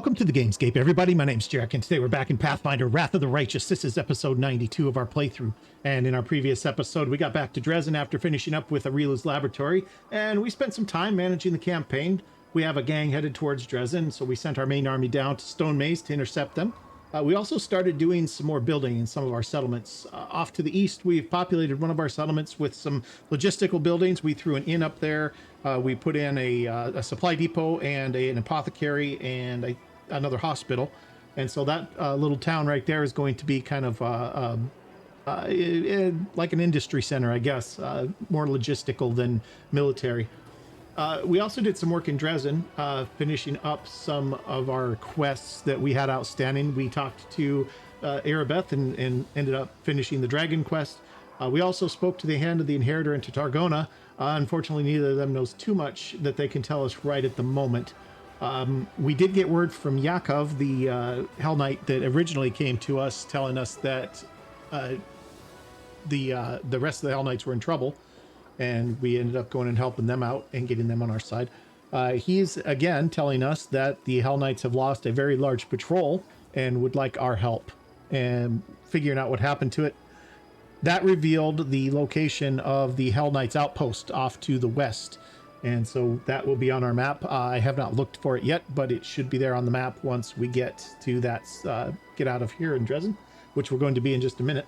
Welcome to the Gamescape, everybody. My name's Jack, and today we're back in Pathfinder, Wrath of the Righteous. This is episode 92 of our playthrough. And in our previous episode, we got back to Dresden after finishing up with Arila's laboratory, and we spent some time managing the campaign. We have a gang headed towards Dresden, so we sent our main army down to Stone Maze to intercept them. We also started doing some more building in some of our settlements. Off to the east, we've populated one of our settlements with some logistical buildings. We threw an inn up there. We put in a supply depot and an apothecary and another hospital. And so that little town right there is going to be kind of like an industry center, I guess, more logistical than military. We also did some work in Dresden, finishing up some of our quests that we had outstanding. We talked to Arabeth and ended up finishing the dragon quest. We also spoke to the Hand of the Inheritor and to Targona. Unfortunately, neither of them knows too much that they can tell us right at the moment. We did get word from Yakov, the Hell Knight that originally came to us, telling us that the rest of the Hell Knights were in trouble. And we ended up going and helping them out and getting them on our side. He's again telling us that the Hell Knights have lost a very large patrol and would like our help and figuring out what happened to it. That revealed the location of the Hell Knights outpost off to the west. And so that will be on our map. I have not looked for it yet, but it should be there on the map once we get to that, get out of here in Dresden, which we're going to be in just a minute.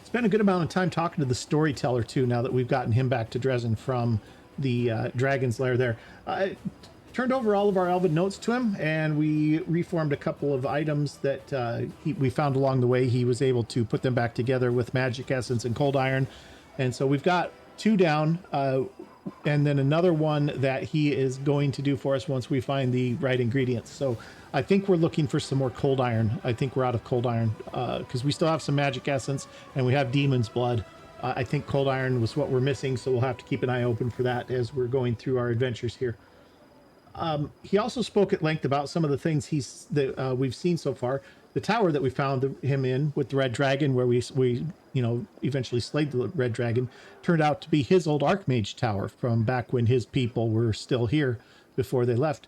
Spent a good amount of time talking to the storyteller too, now that we've gotten him back to Dresden from the dragon's lair there. I turned over all of our elven notes to him, and we reformed a couple of items that we found along the way. He was able to put them back together with magic essence and cold iron, and so we've got 2 down, and then another one that he is going to do for us once we find the right ingredients. So I think we're looking for some more cold iron. I think we're out of cold iron because we still have some magic essence and we have demon's blood. I think cold iron was what we're missing, so we'll have to keep an eye open for that as we're going through our adventures here. He also spoke at length about some of the things we've seen so far. The tower that we found him in with the red dragon, where we eventually slayed the red dragon, turned out to be his old Archmage tower from back when his people were still here before they left.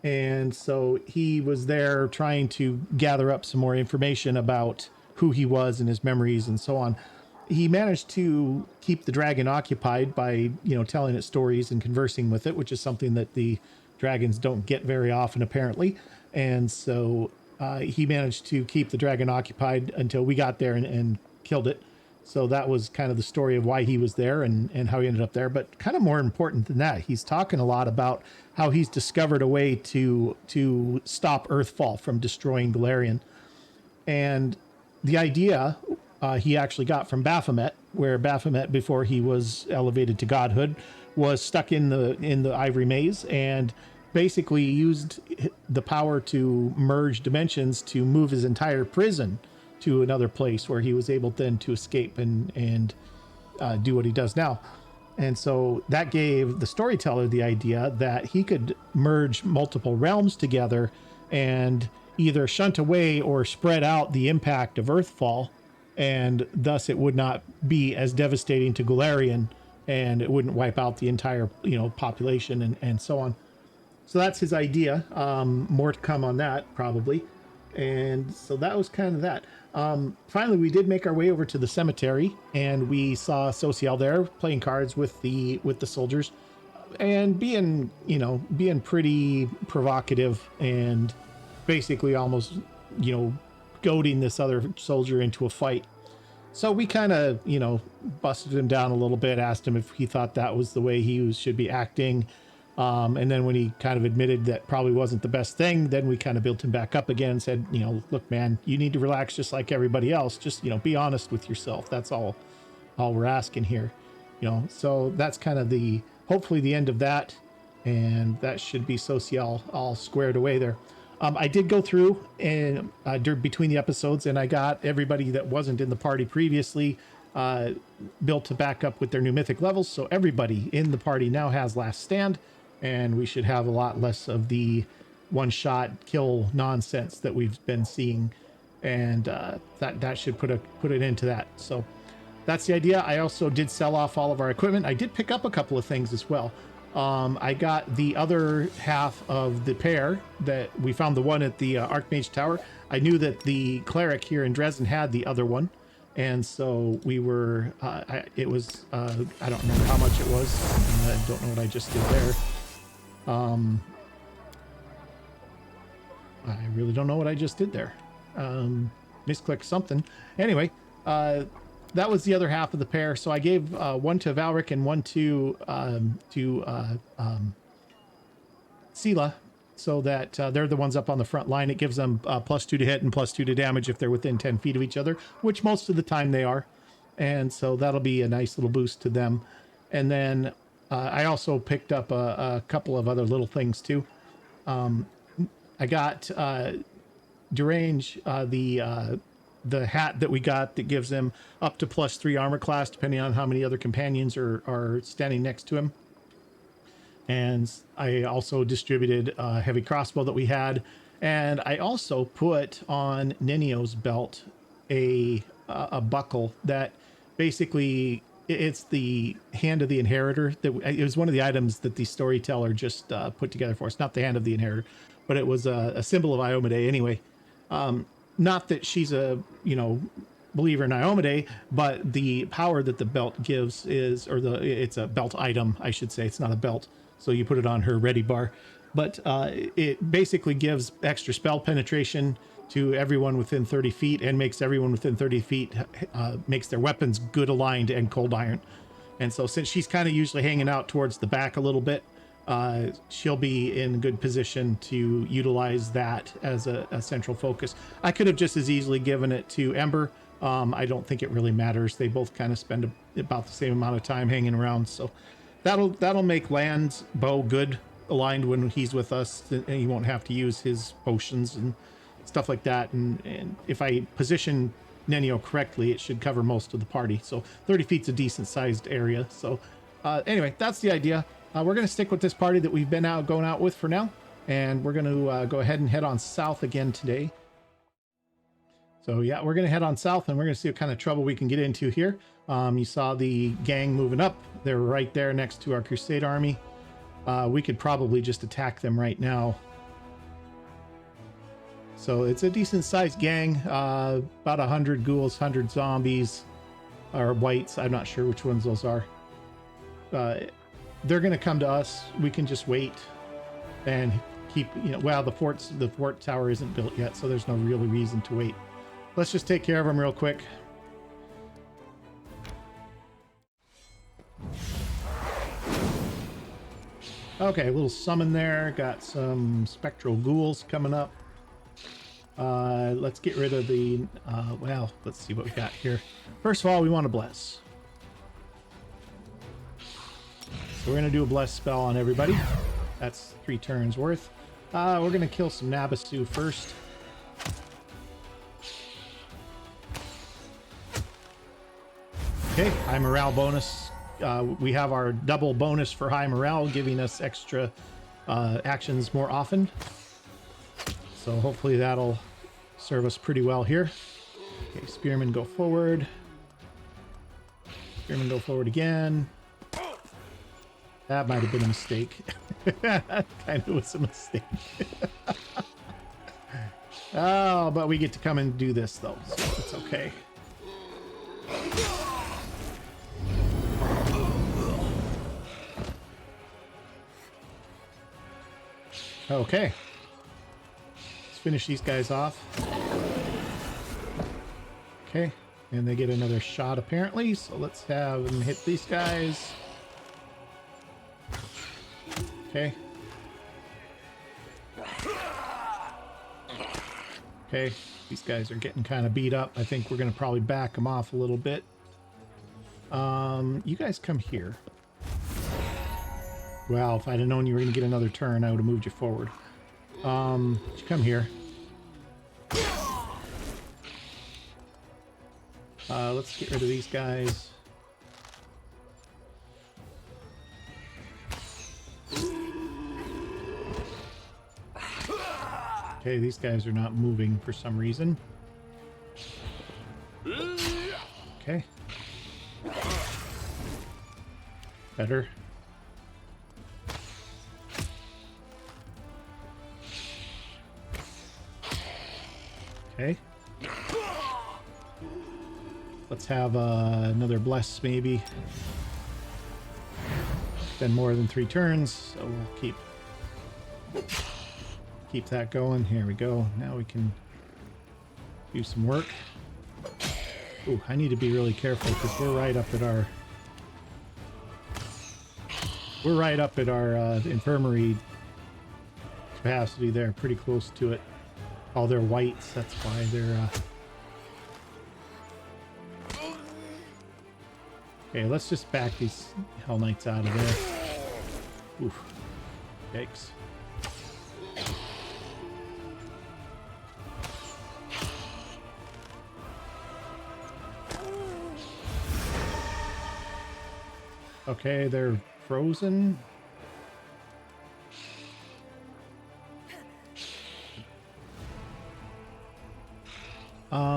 And so he was there trying to gather up some more information about who he was and his memories and so on. He managed to keep the dragon occupied by, telling it stories and conversing with it, which is something that the dragons don't get very often, apparently. And so he managed to keep the dragon occupied until we got there and killed it. So that was kind of the story of why he was there and how he ended up there. But kind of more important than that, he's talking a lot about how he's discovered a way to stop Earthfall from destroying Golarion. And the idea he actually got from Baphomet, where Baphomet, before he was elevated to godhood, was stuck in the Ivory Maze and basically used the power to merge dimensions to move his entire prison to another place where he was able then to escape and do what he does now. And so that gave the storyteller the idea that he could merge multiple realms together and either shunt away or spread out the impact of Earthfall, and thus it would not be as devastating to Golarion and it wouldn't wipe out the entire population and so on. So that's his idea. More to come on that probably. And so that was kind of that. Finally, we did make our way over to the cemetery, and we saw Social there playing cards with the soldiers, and being pretty provocative and basically almost goading this other soldier into a fight. So we kind of busted him down a little bit, asked him if he thought that was the way he should be acting. And then when he kind of admitted that probably wasn't the best thing, then we kind of built him back up again and said, look, man, you need to relax just like everybody else. Just, be honest with yourself. That's all we're asking here, so that's kind of hopefully the end of that. And that should be Social all squared away there. I did go through and between the episodes, and I got everybody that wasn't in the party previously built to back up with their new mythic levels. So everybody in the party now has Last Stand, and we should have a lot less of the one-shot kill nonsense that we've been seeing, and that should put an end to that. So that's the idea. I also did sell off all of our equipment. I did pick up a couple of things as well. I got the other half of the pair that we found, the one at the Archmage Tower. I knew that the cleric here in Dresden had the other one, and so we were, it was, I don't remember how much it was. I don't know what I just did there. I really don't know what I just did there. Misclicked something. Anyway, that was the other half of the pair. So I gave one to Valric and one to Sela, so that they're the ones up on the front line. It gives them +2 to hit and +2 to damage if they're within 10 feet of each other, which most of the time they are. And so that'll be a nice little boost to them. And then I also picked up a couple of other little things too. I got Derange, the hat that we got that gives him up to +3 armor class, depending on how many other companions are standing next to him. And I also distributed a heavy crossbow that we had. And I also put on Nenio's belt a buckle that basically, it's the hand of the inheritor. That it was one of the items that the storyteller just put together for us. Not the hand of the inheritor, but it was a symbol of Iomade anyway. Not that she's a, believer in Iomade, but the power that the belt gives is, it's a belt item, I should say. It's not a belt. So you put it on her ready bar, but it basically gives extra spell penetration to everyone within 30 feet and makes everyone within 30 feet, makes their weapons good aligned and cold iron. And so since she's kind of usually hanging out towards the back a little bit, she'll be in good position to utilize that as a central focus. I could have just as easily given it to Ember. I don't think it really matters. They both kind of spend about the same amount of time hanging around. So that'll make Land's bow good aligned when he's with us, and he won't have to use his potions and stuff like that. And if I position Nenio correctly, it should cover most of the party. So 30 feet's a decent sized area. So anyway, that's the idea. We're going to stick with this party that we've been going out with for now. And we're going to go ahead and head on south again today. So yeah, we're going to head on south and we're going to see what kind of trouble we can get into here. You saw the gang moving up. They're right there next to our Crusade army. We could probably just attack them right now. So it's a decent sized gang, about 100 ghouls, 100 zombies, or whites. I'm not sure which ones those are. They're going to come to us. We can just wait and keep, well, the fort tower isn't built yet, so there's no real reason to wait. Let's just take care of them real quick. Okay, a little summon there. Got some spectral ghouls coming up. Let's get rid of the, well, let's see what we got here. First of all, we want to bless. So we're going to do a bless spell on everybody. That's 3 turns worth. We're going to kill some Nabasu first. Okay, high morale bonus. We have our double bonus for high morale, giving us extra actions more often. So hopefully that'll serve us pretty well here. Okay, Spearmen go forward. Spearmen go forward again. That might have been a mistake. Kind of was a mistake. Oh, but we get to come and do this though, so it's okay. Okay. Let's finish these guys off. Okay. And they get another shot apparently, so let's have them hit these guys. Okay. Okay. These guys are getting kind of beat up. I think we're going to probably back them off a little bit. You guys come here. Well, if I'd have known you were going to get another turn, I would have moved you forward. You come here. Let's get rid of these guys. Okay, these guys are not moving for some reason. Okay. Better. Okay. Let's have another bless, maybe. Been more than 3 turns, so we'll keep that going. Here we go. Now we can do some work. Ooh, I need to be really careful because we're right up at our infirmary capacity there, pretty close to it. Oh, they're whites. That's why they're. Okay, let's just back these Hell Knights out of there. Oof. Yikes. Okay, they're frozen.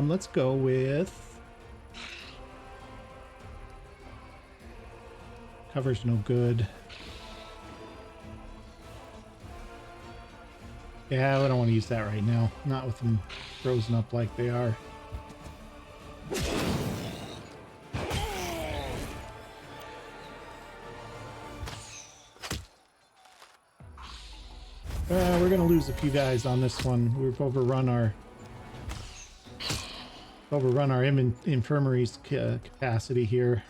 Let's go with cover's no good. Yeah, we don't want to use that right now. Not with them frozen up like they are. We're going to lose a few guys on this one. We've overrun our infirmary's capacity here.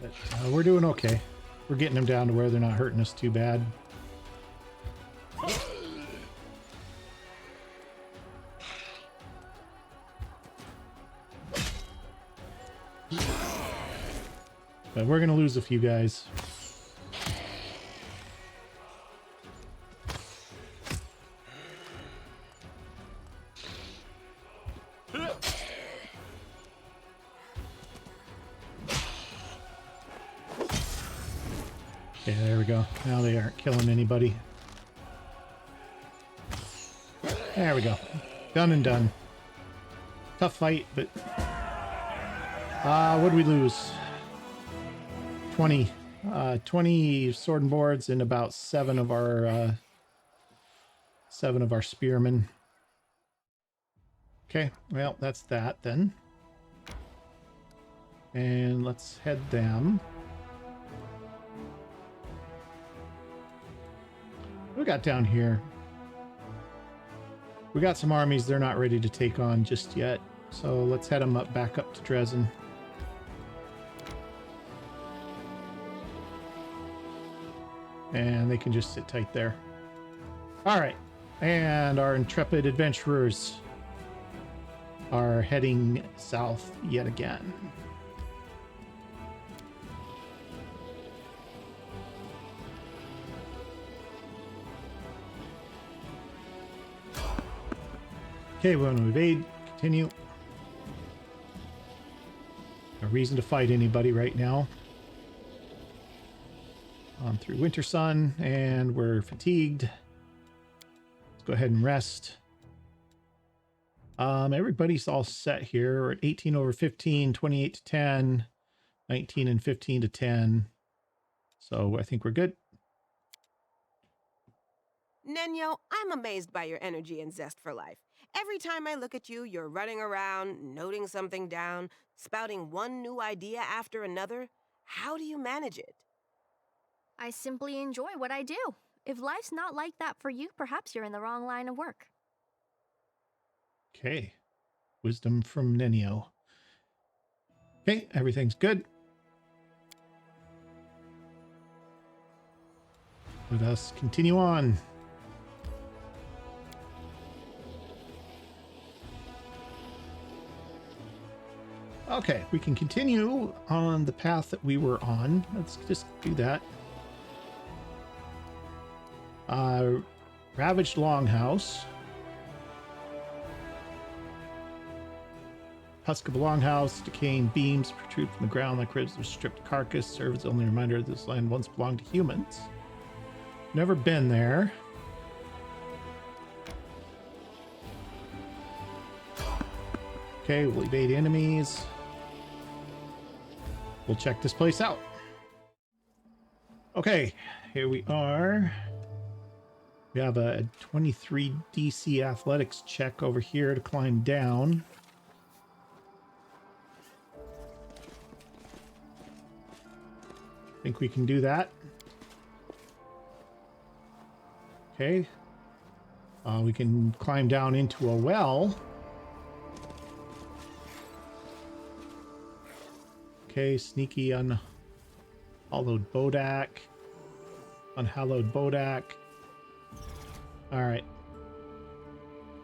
But, we're doing okay. We're getting them down to where they're not hurting us too bad. But we're going to lose a few guys. Okay, there we go. Now they aren't killing anybody. There we go. Done and done. Tough fight, but... what did we lose? 20 sword and boards and about 7 of our spearmen. Okay, well, that's that then. And let's head them. What we got down here? We got some armies they're not ready to take on just yet. So let's head them back up to Dresden. And they can just sit tight there. All right. And our intrepid adventurers are heading south yet again. Okay, we're going to evade. Continue. No reason to fight anybody right now. On through Winter Sun, and we're fatigued. Let's go ahead and rest. Everybody's all set here. We're at 18 over 15, 28 to 10, 19 and 15 to 10. So I think we're good. Nenyo, I'm amazed by your energy and zest for life. Every time I look at you, you're running around, noting something down, spouting one new idea after another. How do you manage it? I simply enjoy what I do. If life's not like that for you, perhaps you're in the wrong line of work. Okay. Wisdom from Nenio. Okay, everything's good. Let us continue on. Okay, we can continue on the path that we were on. Let's just do that. Ravaged Longhouse. Husk of a longhouse, decaying beams protrude from the ground like ribs of a stripped carcass, serve as the only reminder that this land once belonged to humans. Never been there. Okay, we'll evade enemies. we'll check this place out. Okay, here we are. We have a 23 DC athletics check over here to climb down. Think we can do that. Okay. We can climb down into a well. Okay, sneaky unhallowed Bodak. Unhallowed Bodak. All right.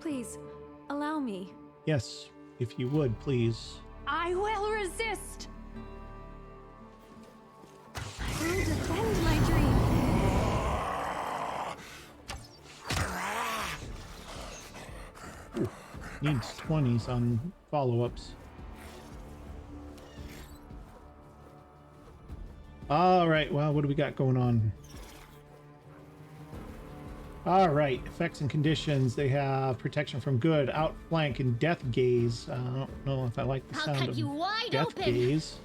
Please, allow me. Yes, if you would, please. I will resist! I will defend my dream. Ooh, needs 20s on follow-ups. All right, well, what do we got going on? All right, effects and conditions. They have protection from good, outflank, and death gaze. I don't know if I like the sound of death gaze.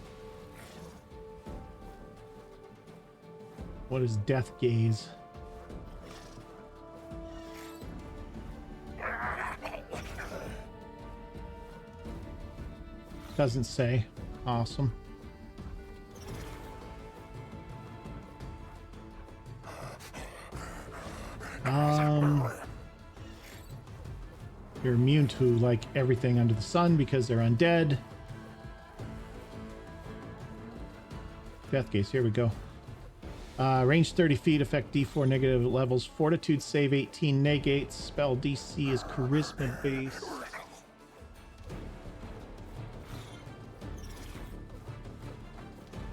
What is death gaze? Doesn't say. Awesome. You're immune to like everything under the sun because they're undead. Death gaze, here we go. Range 30 feet, effect D4 negative levels, fortitude save 18 negates, spell DC is charisma based.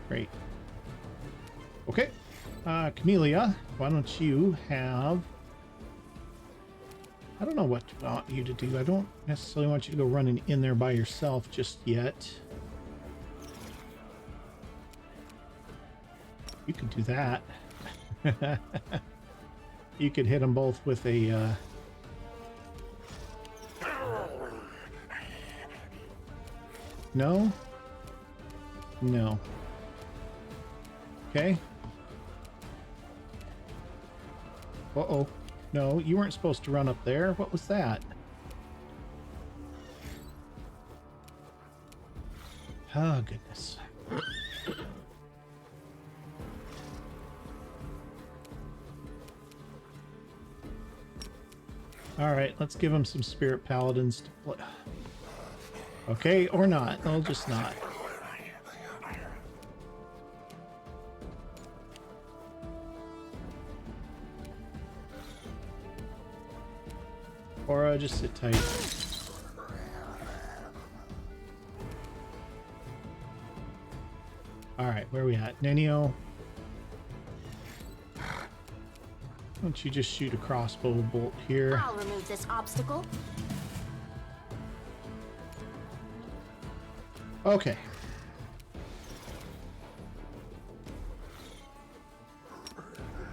Great. Okay. Camellia, why don't you have... I don't know what I want you to do. I don't necessarily want you to go running in there by yourself just yet. You could do that. You could hit them both with a... No? No. Okay. Uh-oh. No, you weren't supposed to run up there. What was that? Oh, goodness. All right, let's give him some spirit paladins to play. Okay, or not. They'll just not. Or just sit tight. Alright, where are we at? Nenio. Why don't you just shoot a crossbow bolt here? I'll remove this obstacle. Okay.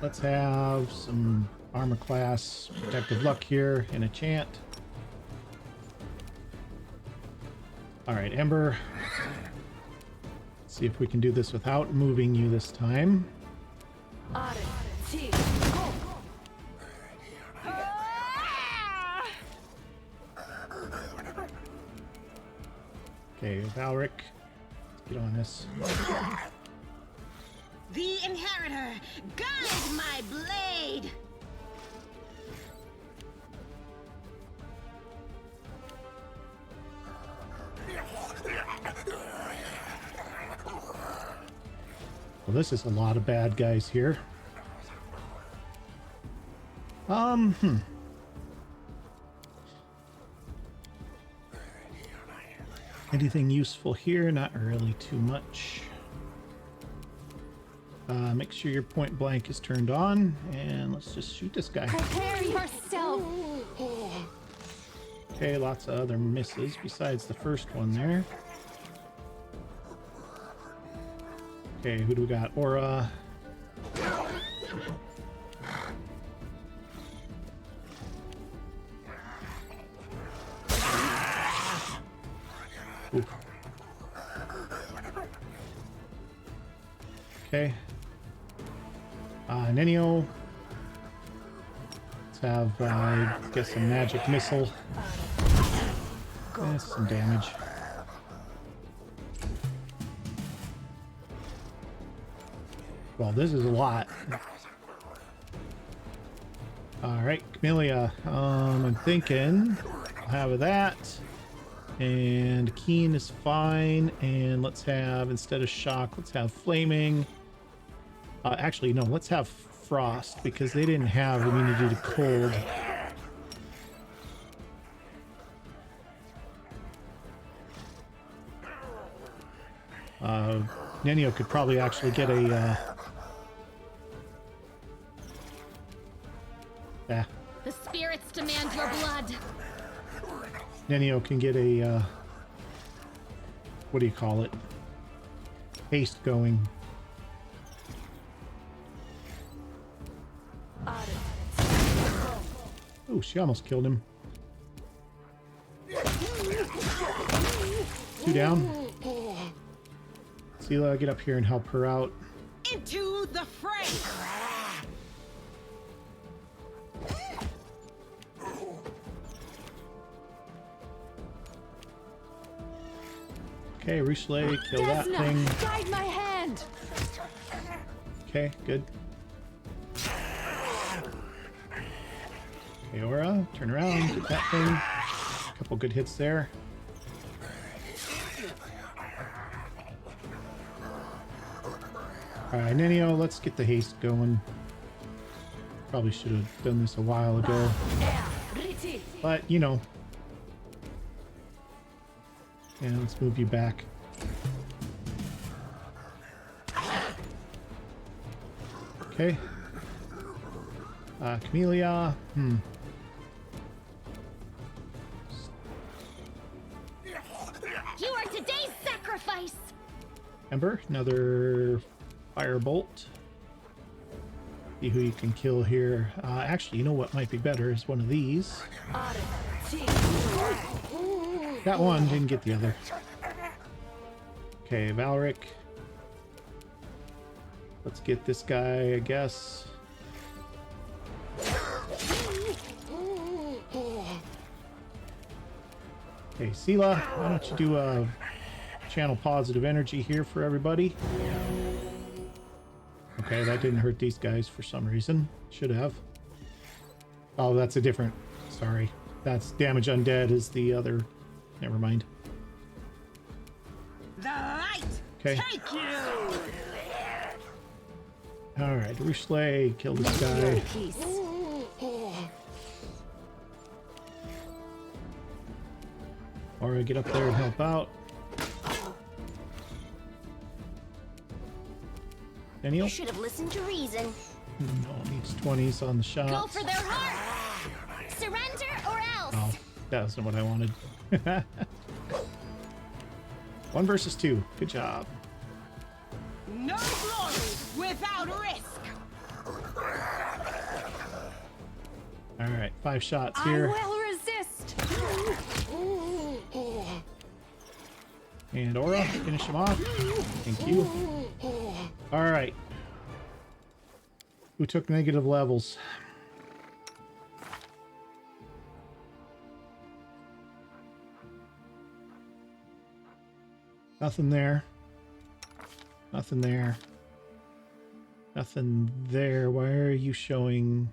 Let's have some armor class protective luck here and a chant. All right, Ember. Let's see if we can do this without moving you this time. Okay, Valric, let's get on this. The Inheritor, guide my blade! Well, this is a lot of bad guys here. Anything useful here? Not really too much. Make sure your point blank is turned on, and let's just shoot this guy. Prepare yourself! Okay, lots of other misses besides the first one there. Okay, who do we got? Aura. Ooh. Okay. Nenio. Let's have, I guess, a magic missile. That's some damage. Well, this is a lot. Alright, Camellia. I'm thinking I'll have that. And Keen is fine. And let's have, instead of shock, let's have flaming. Actually, no, let's have frost because they didn't have immunity to cold. Nenio could probably actually get a... The spirits demand your blood. Nenio can get a... what do you call it? Haste going. Oh, she almost killed him. 2 down. Sela, get up here and help her out. Into the fray! Okay, Rochelet, kill that Desna, thing. guide my hand. Okay, good. Okay, Aura, turn around, get that thing. A couple good hits there. Alright, Nenio, let's get the haste going. Probably should have done this a while ago. But, you know. Yeah, let's move you back. Okay. Camellia. You are today's sacrifice. Ember, another firebolt. See who you can kill here. Actually, you know what might be better is one of these. Got one, didn't get the other. Okay, Valric. Let's get this guy, I guess. Okay, Sela, why don't you do a channel positive energy here for everybody? Okay, that didn't hurt these guys for some reason. Should have. Oh, that's a different... Sorry. That's damage undead is the other... Never mind. The light! Okay. Take you! Alright, Rochelet, kill this guy. Or get up there and help out. Daniel? You should have listened to reason. No, needs 20s on the shots. Go for their heart! Surrender or else! Oh, that wasn't what I wanted. 1 versus 2. Good job. No glory without risk! Alright, 5 shots I here. will resist. And Aura, finish him off. Thank you. Alright. Who took negative levels? Nothing there. Nothing there. Nothing there. Why are you showing...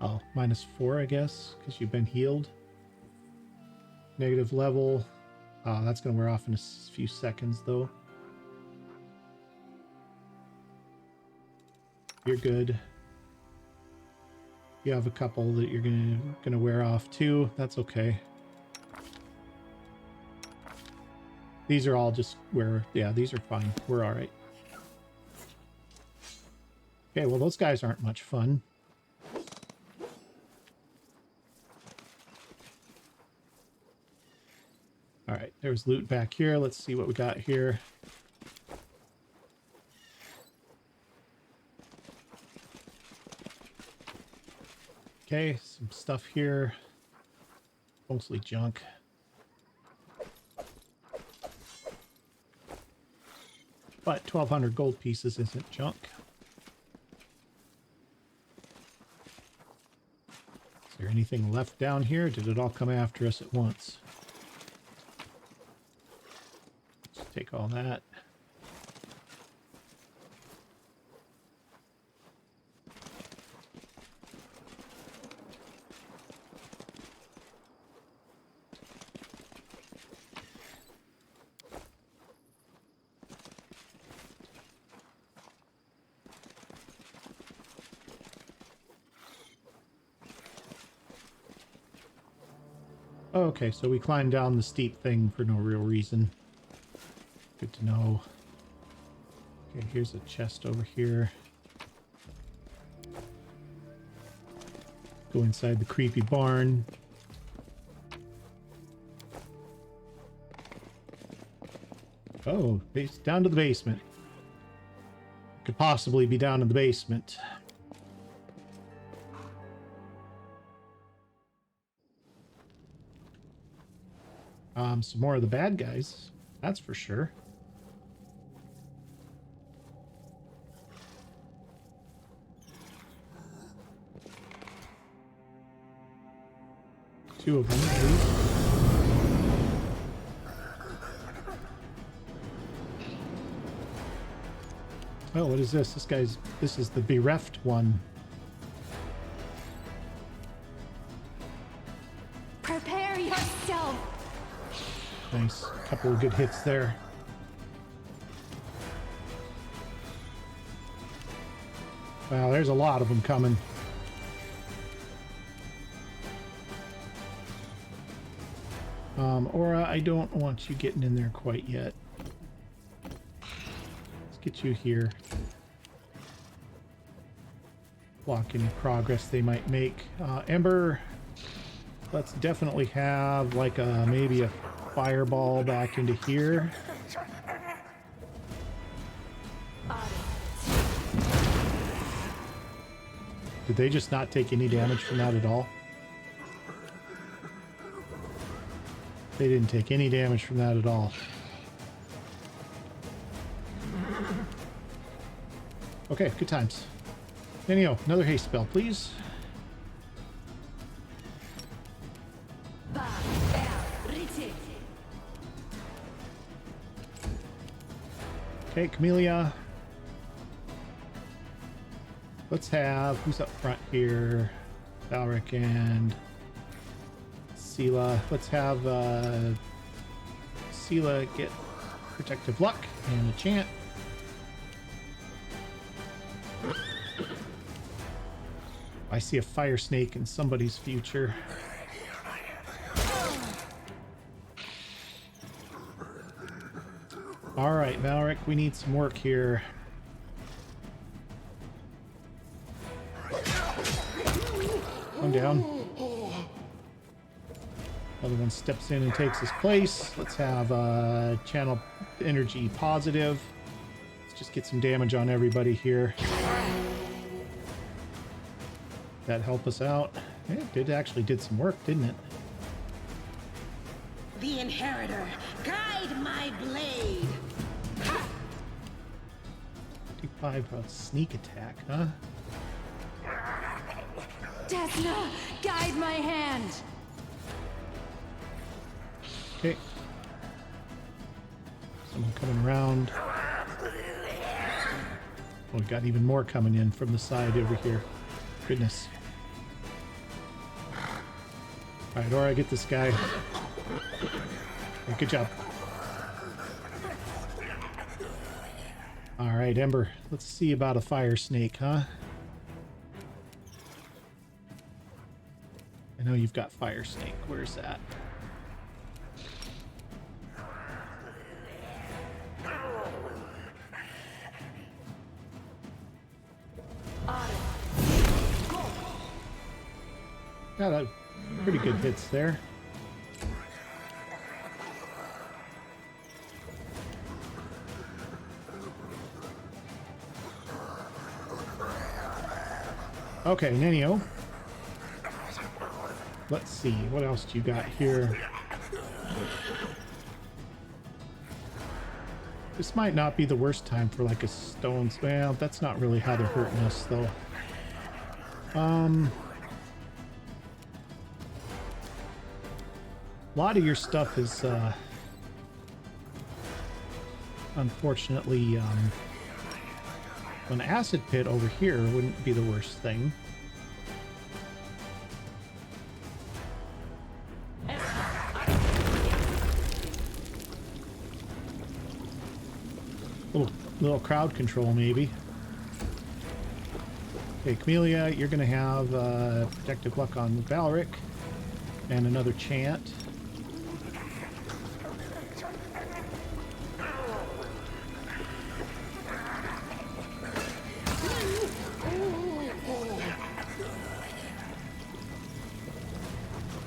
Oh, -4, I guess, because you've been healed. Negative level. Oh, that's going to wear off in a few seconds, though. You're good. You have a couple that you're gonna wear off too. That's okay. These are all just yeah, these are fine. We're all right. Okay, well, those guys aren't much fun. All right, there's loot back here. Let's see what we got here. Okay, some stuff here. Mostly junk. But 1,200 gold pieces isn't junk. Is there anything left down here? Did it all come after us at once? Let's take all that. Okay, so we climbed down the steep thing for no real reason. Good to know. Okay, here's a chest over here. Go inside the creepy barn. Oh, down to the basement. Could possibly be down in the basement. Some more of the bad guys, that's for sure. Two of them, at least. Oh, what is this? This is the bereft one. Prepare yourself. Nice. Couple of good hits there. Wow, there's a lot of them coming. Aura, I don't want you getting in there quite yet. Let's get you here. Block any progress they might make. Ember, let's definitely have like maybe a fireball back into here. Did they just not take any damage from that at all? They didn't take any damage from that at all. Okay, good times. Nenio, another haste spell, please. Okay, Camellia. Let's have, who's up front here? Valric and Sela. Let's have Sela get Protective Luck and a chant. I see a fire snake in somebody's future. All right, Valric, we need some work here. One down. Other one steps in and takes his place. Let's have channel energy positive. Let's just get some damage on everybody here. That help us out? It actually did some work, didn't it? The Inheritor, guide my blade. 55 sneak attack, huh? Desna, guide my hand. Okay. Someone coming around. Oh, we got even more coming in from the side over here. Goodness. Alright, Aura, get this guy. Hey, good job. Alright, Ember, let's see about a fire snake, huh? I know you've got fire snake. Where's that? Got pretty good hits there. Okay, Nenio. Let's see, what else do you got here? This might not be the worst time for like a stone. Well, that's not really how they're hurting us though. A lot of your stuff is unfortunately an acid pit over here wouldn't be the worst thing. Little crowd control maybe. Okay, Camellia, you're gonna have protective luck on Valric and another chant.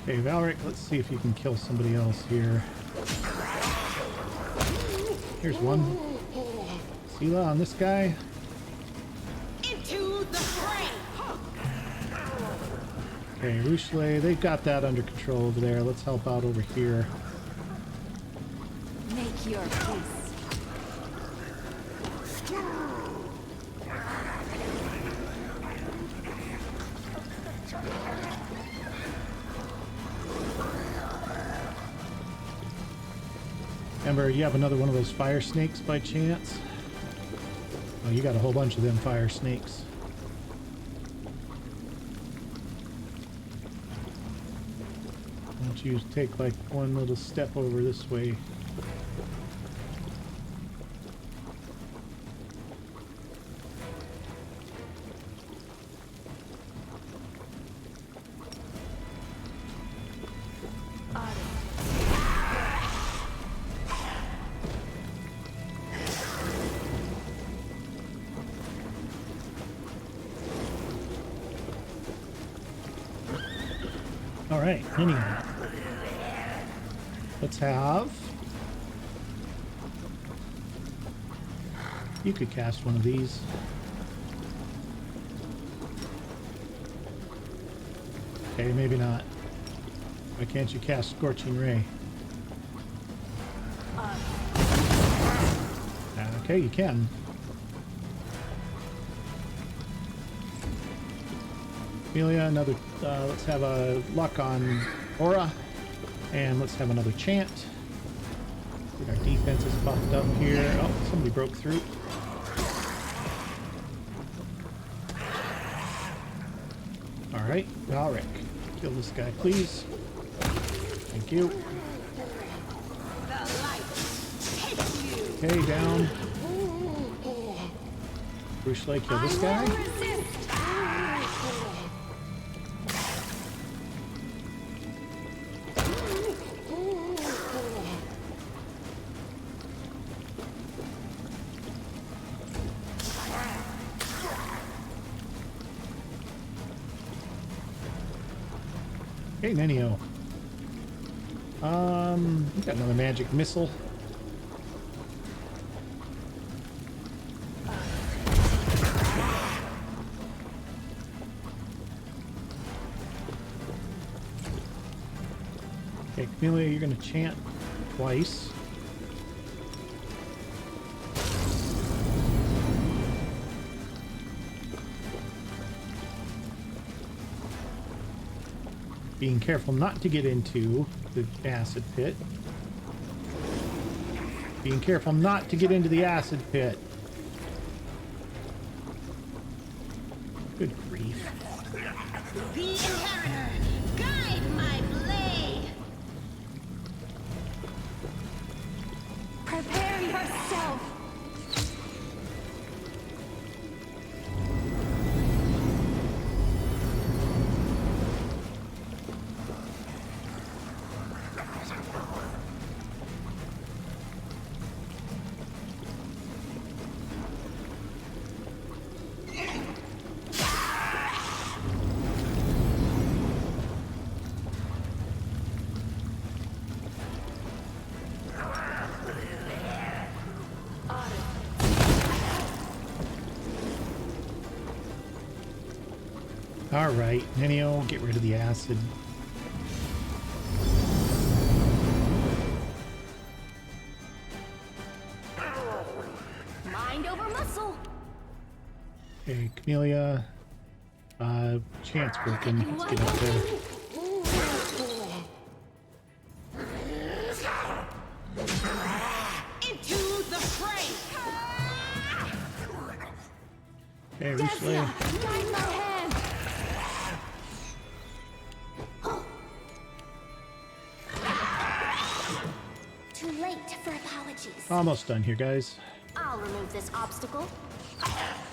Okay, Valric, let's see if you can kill somebody else here. Here's one. Sela on this guy. Into the fray! Okay, Rochelet, they've got that under control over there. Let's help out over here. Make your peace. Ember, you have another one of those fire snakes by chance? Oh, you got a whole bunch of them fire snakes. Why don't you take like one little step over this way? All right, anyway, let's have, you could cast one of these. Okay, maybe not. Why can't you cast Scorching Ray? Okay, you can. Amelia, another, let's have a luck on Aura, and let's have another chant. Get our defenses buffed up here. Oh, somebody broke through. All right, Valric, kill this guy, please. Thank you. Okay, down. Rochelet, kill this guy. Okay, Nenio. We got another magic missile. Okay, Camellia, you're gonna chant twice. Being careful not to get into the acid pit. Being careful not to get into the acid pit. Good grief. The inheritor, guide my blade! Prepare yourself. All right, Nenio, get rid of the acid. Amelia. Chance working. Let's get up there. Into the fray! Okay, Rooshley. Guide my hand. Too late for apologies. Almost done here, guys. I'll remove this obstacle.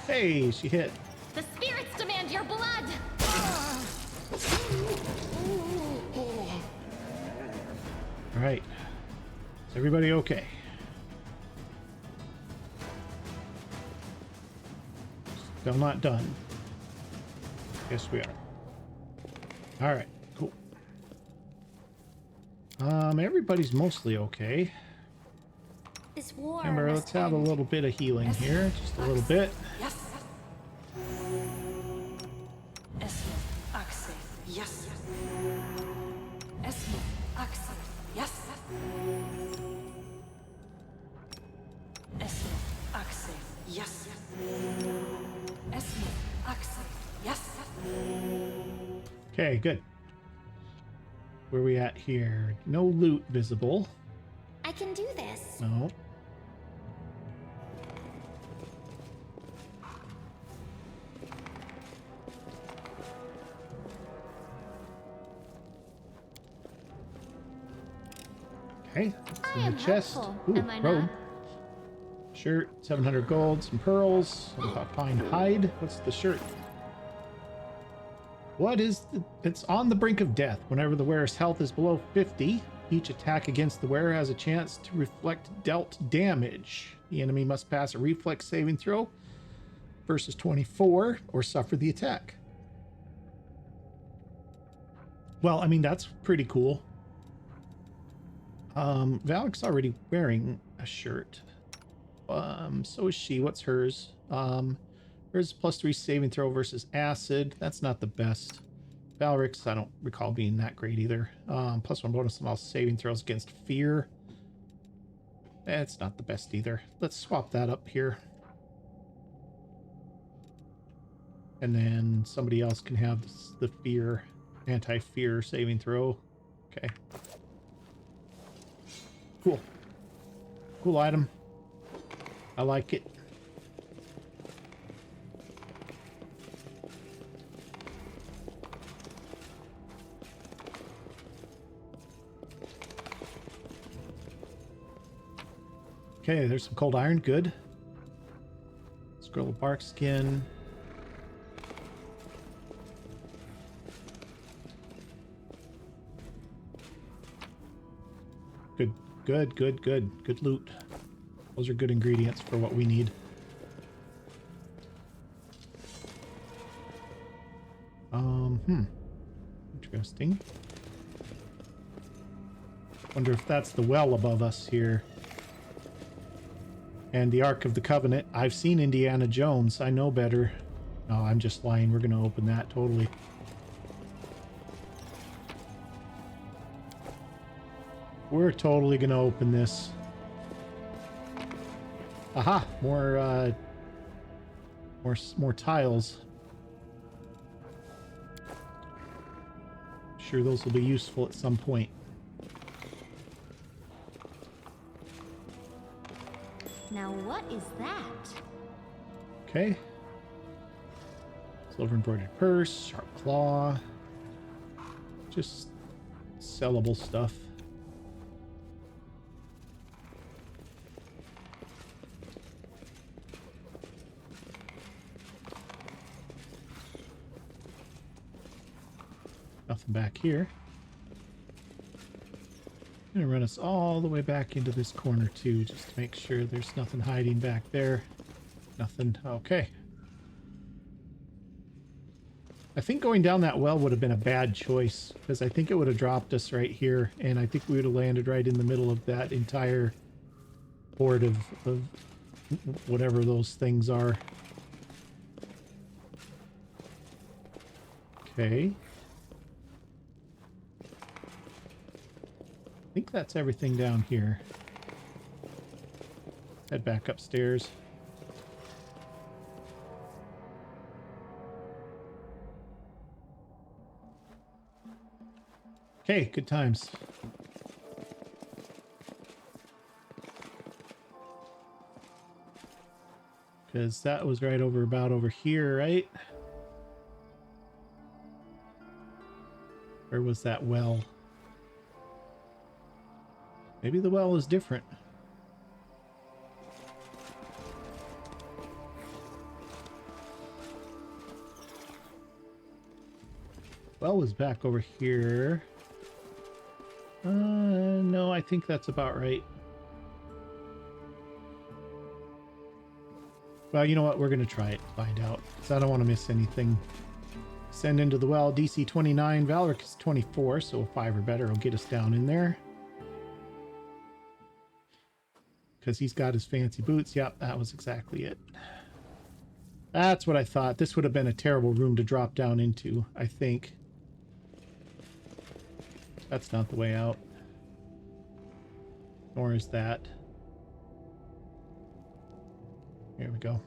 Hey, she hit. The spirits demand your blood! All right. Is everybody okay? Still not done. Yes, we are. All right, cool. Everybody's mostly okay. This war. Remember, let's have a little bit of healing here. Just a little bit. Yes. S1 Axel. Yes. S1 Axel. Yes. S1 Axel. Yes. S1 Axel. Yes. Okay, good. Where are we at here? No loot visible. I can do this. No. Okay, I in am the chest. helpful, Ooh, am I robe. not? Shirt, 700 gold, some pearls, a fine hide. What's the shirt? What is the... It's on the brink of death. Whenever the wearer's health is below 50, each attack against the wearer has a chance to reflect dealt damage. The enemy must pass a reflex saving throw versus 24 or suffer the attack. Well, I mean, that's pretty cool. Valric's already wearing a shirt. So is she. What's hers? Hers +3 saving throw versus acid. That's not the best. Valric's, I don't recall being that great either. +1 bonus on all saving throws against fear. That's not the best either. Let's swap that up here. And then somebody else can have the fear, anti-fear saving throw. Okay. Cool. Cool item. I like it. Okay, there's some cold iron. Good. Scroll of bark skin. Good, good, good, good. Good loot. Those are good ingredients for what we need. Interesting. Wonder if that's the well above us here. And the Ark of the Covenant. I've seen Indiana Jones. I know better. No, I'm just lying. We're going to open that totally. We're totally going to open this. Aha! More tiles. Sure, those will be useful at some point. Now what is that? Okay. Silver embroidered purse, sharp claw. Just sellable stuff. Nothing back here. I'm gonna run us all the way back into this corner too, just to make sure there's nothing hiding back there. Nothing. Okay. I think going down that well would have been a bad choice, because I think it would have dropped us right here, and I think we would have landed right in the middle of that entire horde of whatever those things are. Okay. I think that's everything down here. Head back upstairs. Okay, good times. Because that was right over about over here, right? Where was that well? Maybe the well is different. Well was back over here. No, I think that's about right. Well, you know what? We're going to try it, find out. Because I don't want to miss anything. Send into the well. DC 29. Valric is 24, so 5 or better will get us down in there. Because he's got his fancy boots. Yep, that was exactly it. That's what I thought. This would have been a terrible room to drop down into, I think. That's not the way out. Nor is that. Here we go.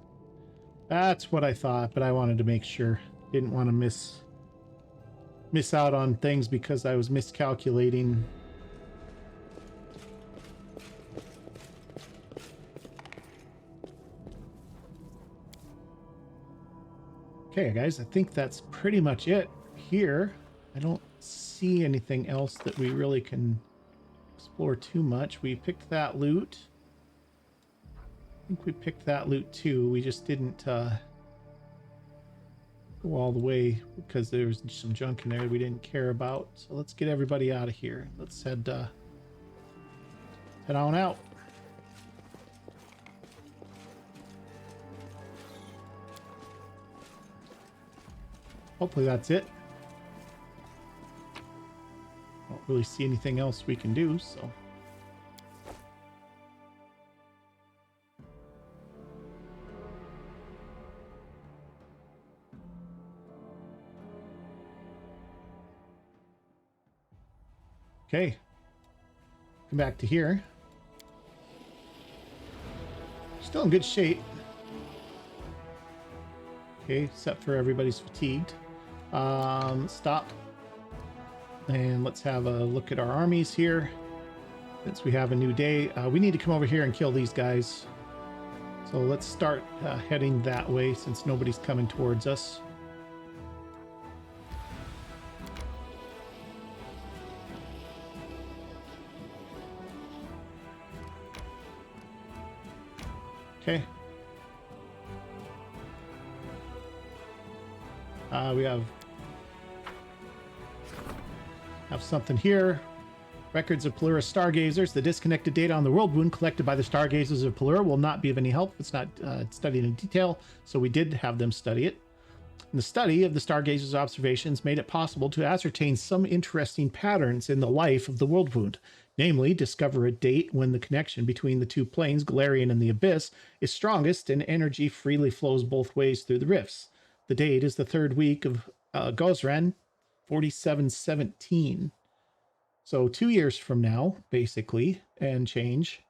That's what I thought, but I wanted to make sure. Didn't want to miss out on things because I was miscalculating. Okay, guys, I think that's pretty much it here. I don't see anything else that we really can explore too much. We picked that loot. I think we picked that loot too. We just didn't go all the way because there was some junk in there we didn't care about. So let's get everybody out of here. Let's head on out. Hopefully that's it. Don't really see anything else we can do, so. Okay. Come back to here. Still in good shape. Okay, except for everybody's fatigued. Stop. And let's have a look at our armies here. Since we have a new day, we need to come over here and kill these guys. So let's start heading that way since nobody's coming towards us. Okay. We have something here. Records of Pelura stargazers. The disconnected data on the world wound collected by the stargazers of Pelura will not be of any help. It's not studied in detail, so we did have them study it. And the study of the stargazers' observations made it possible to ascertain some interesting patterns in the life of the world wound. Namely, discover a date when the connection between the two planes, Galarian and the Abyss, is strongest and energy freely flows both ways through the rifts. The date is the 3rd week of Gozran, 4717. So 2 years from now, basically, and change,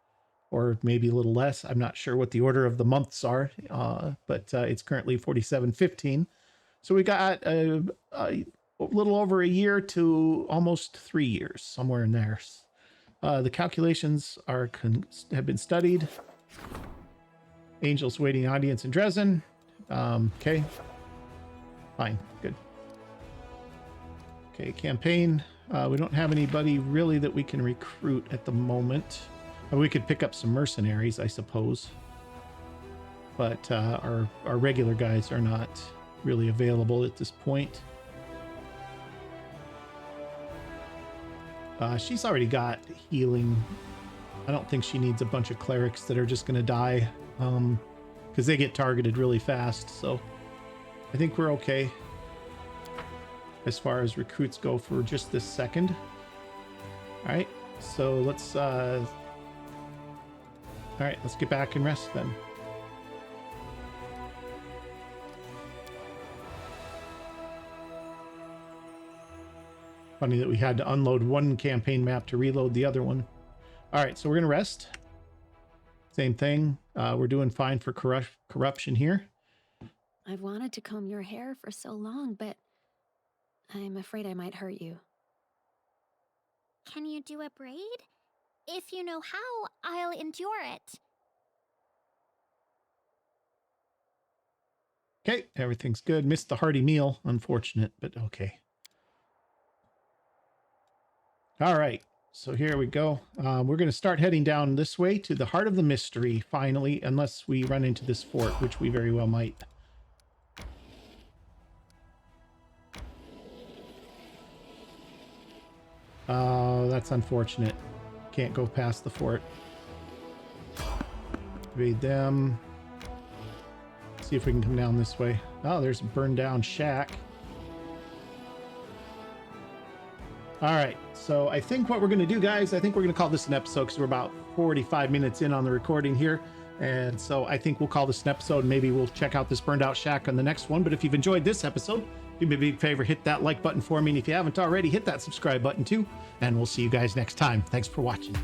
or maybe a little less. I'm not sure what the order of the months are, but it's currently 4715. So we got a little over a year to almost 3 years, somewhere in there. The calculations have been studied. Angels waiting audience in Dresden. Okay. Fine. Good. Okay, campaign. We don't have anybody really that we can recruit at the moment. We could pick up some mercenaries, I suppose. But our regular guys are not really available at this point. She's already got healing. I don't think she needs a bunch of clerics that are just going to die because they get targeted really fast. So I think we're okay as far as recruits go for just this second. All right, so let's get back and rest then. Funny that we had to unload one campaign map to reload the other one. All right, so we're gonna rest. Same thing. We're doing fine for corruption here. I've wanted to comb your hair for so long, but I'm afraid I might hurt you. Can you do a braid? If you know how, I'll endure it. Okay, everything's good. Missed the hearty meal. Unfortunate, but okay. All right, so here we go. We're going to start heading down this way to the heart of the mystery, finally, unless we run into this fort, which we very well might. Oh, that's unfortunate. Can't go past the fort. Evade them. See if we can come down this way. Oh, there's a burned down shack. All right, so I think what we're going to do, guys, I think we're going to call this an episode because we're about 45 minutes in on the recording here. And so I think we'll call this an episode. Maybe we'll check out this burned out shack on the next one. But if you've enjoyed this episode, do me a big favor, hit that like button for me. And if you haven't already, hit that subscribe button too. And we'll see you guys next time. Thanks for watching.